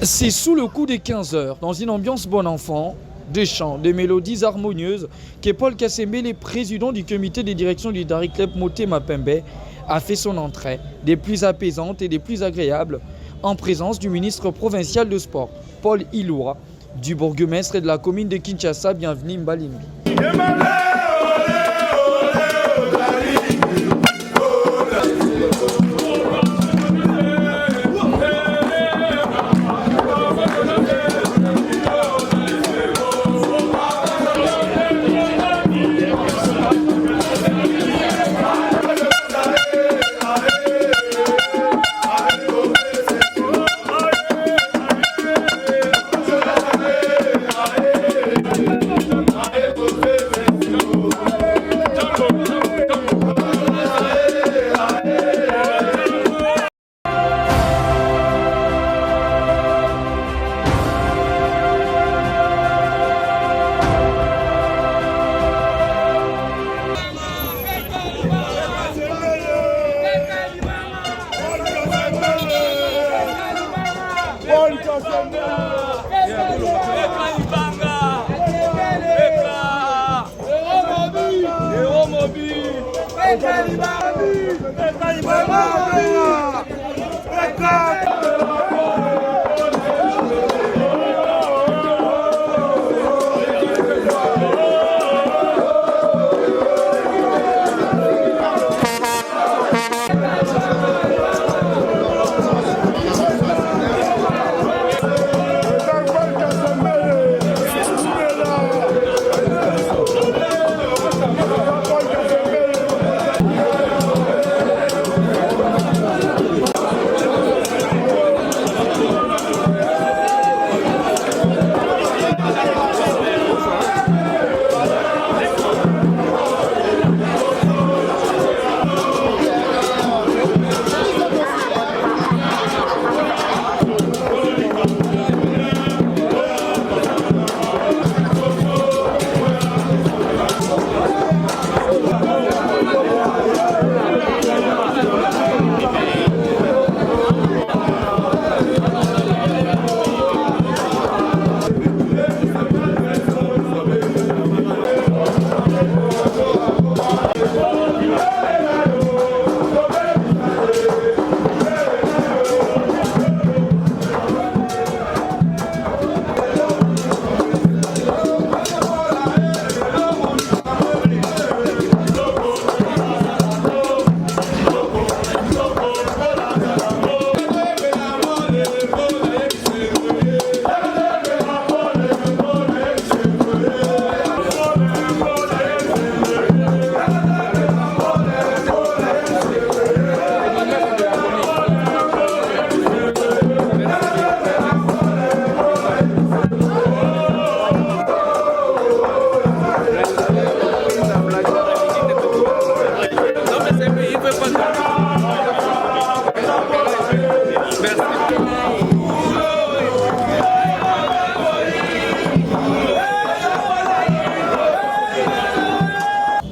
C'est sous le coup des 15 heures, dans une ambiance bon enfant, des chants, des mélodies harmonieuses, que Paul Kassembe, le président du comité de direction du Dari Club Motema Pembe, a fait son entrée, des plus apaisantes et des plus agréables, en présence du ministre provincial de sport, Paul Iloua, du bourgmestre de la commune de Kinshasa, bienvenue Mbalimbi.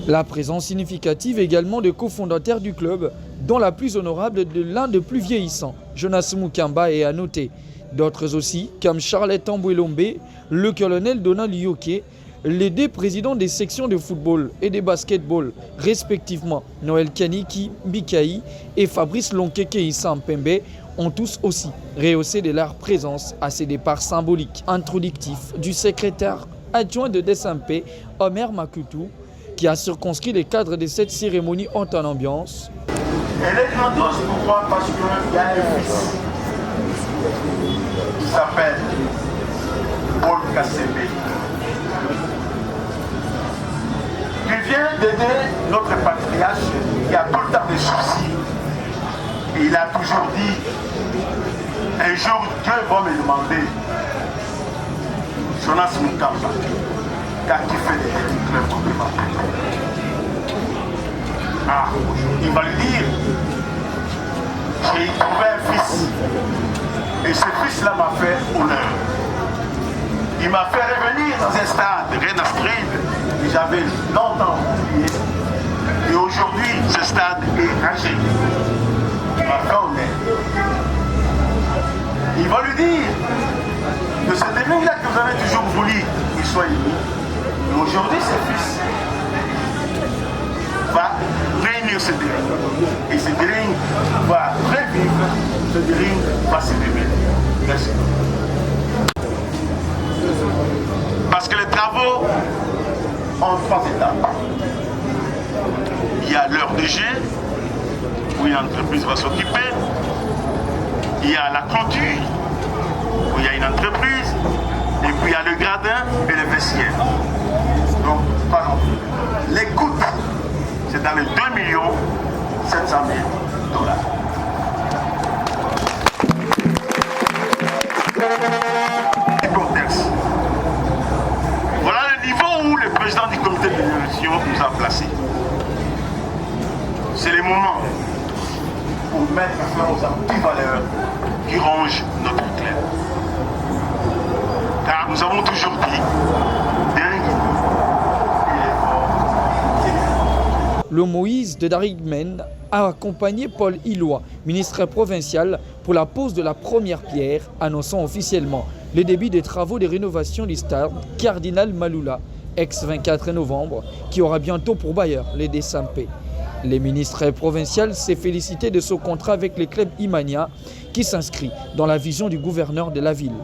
La présence significative également de cofondateurs du club, dont la plus honorable de l'un des plus vieillissants, Jonas Mukamba, est à noter. D'autres aussi, comme Charlotte Tambouelombe, le colonel Donald Lyoke, les deux présidents des sections de football et de basketball, respectivement Noël Kaniki Bikaï et Fabrice Lonkeke Issa Mpembe, ont tous aussi rehaussé de leur présence à ces départs symboliques. Introductif du secrétaire adjoint de DSMP, Omer Makutu, qui a circonscrit les cadres de cette cérémonie en temps d'ambiance. Elle est grandiose pour moi parce qu'il y a un fils qui s'appelle Paul Kassembe, qui vient d'aider notre patriarche qui a tout le temps des soucis. Et il a toujours dit, un jour Dieu va me demander, Jonas Mukamba, qu'as-tu fait des clubs comme il m'a fait? Ah, il va lui dire, j'ai trouvé un fils, et ce fils-là m'a fait honneur. Il m'a fait revenir dans un stade, Rena Street, que j'avais longtemps oublié. Et aujourd'hui, ce stade est âgé. Il m'a fait honneur. il va lui dire que ce terrain-là que vous avez toujours voulu qu'il soit élu. Et aujourd'hui, ce fils va réunir ce terrain. Et ce terrain va revivre, ce terrain va se révéler. Merci. Parce que les travaux ont 3 étapes. Il y a l'heure de jet, où une entreprise va s'occuper. Il y a la clôture, où il y a une entreprise. Et puis il y a le gradin et le vestiaire. Donc, pardon. Les coûts, c'est dans les 2 700 000 $. Voilà le niveau où le président du comité de l'élection nous a placés. C'est le moment pour mettre fin aux antivaleurs qui rongent notre clé. Car nous avons toujours dit, le Moïse de Darigmen a accompagné Paul Iloa, ministre provincial, pour la pose de la première pierre, annonçant officiellement le début des travaux de rénovation du stade Cardinal Maloula, ex-24 novembre, qui aura bientôt pour bailleur les Desampé. Le ministre provincial s'est félicité de ce contrat avec le club Imania, qui s'inscrit dans la vision du gouverneur de la ville.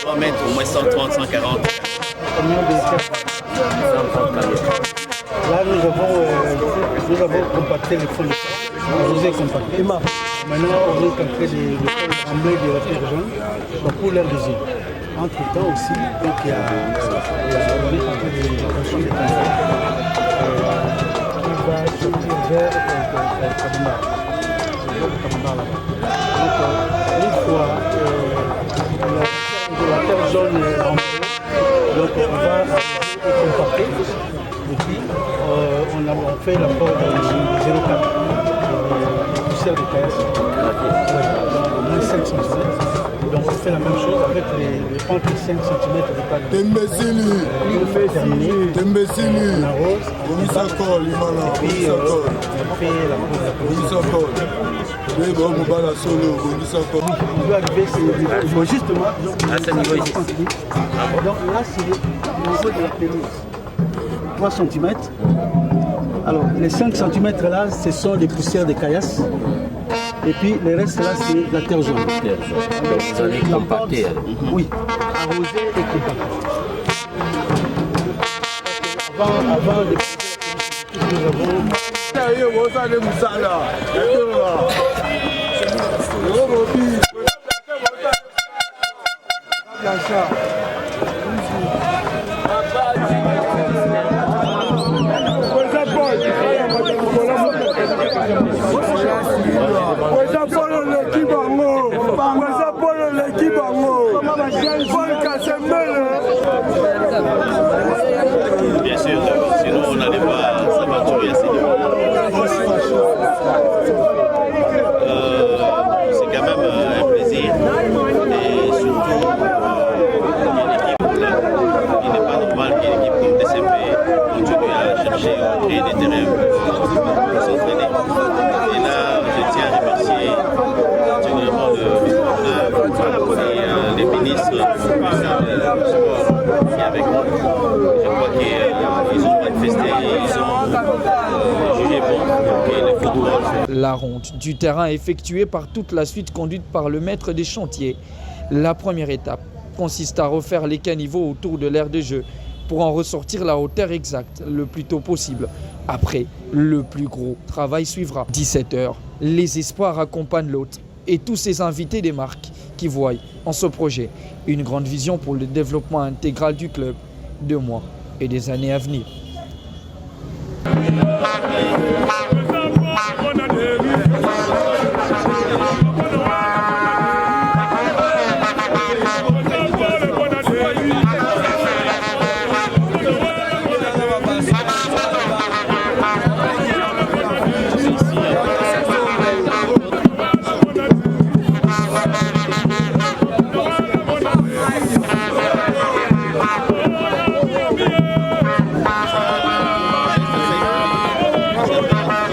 On va mettre au moins 130, 140. Là, nous avons compacté les fonds de terre. Je vous ai compacté. Maintenant, on est en train de faire l'emblée de la terre jaune pour l'air des îles. Entre-temps aussi, donc il y a on est en train de construire des canaux qui va sortir vers Kabimar. Donc, une fois la terre jaune donc on va compacter et puis on fait la porte de 0,4 poussière de caillasse, moins 5 cm. Donc on fait la même chose avec les entre 5 cm de pâte. On arrose, on fait la pose. On doit arriver justement à ce niveau ici. Donc là c'est le niveau de la pelouse. 3 cm. Alors les 5 cm là ce sont des poussières de caillasse. Et puis le reste là c'est la terre jaune. Donc vous allez compacter. Oui, arroser et compacter. Avant de nous avons bien sûr, sinon on n'allait pas s'aventurer à ces niveaux. C'est quand même un plaisir et surtout une équipe là, il n'est pas normal qu'une équipe comme DCP continue à chercher à créer des terrain pour s'entraîner. Et là, je tiens à remercier particulièrement les ministres du sport qui est avec moi. Je crois qu'ils ont manifesté, ils ont jugé bon le football. La ronde du terrain effectuée par toute la suite conduite par le maître des chantiers. La première étape consiste à refaire les caniveaux autour de l'aire de jeu pour en ressortir la hauteur exacte le plus tôt possible. Après, le plus gros travail suivra. 17h, les espoirs accompagnent l'hôte et tous ces invités des marques qui voient en ce projet une grande vision pour le développement intégral du club, de mois et des années à venir.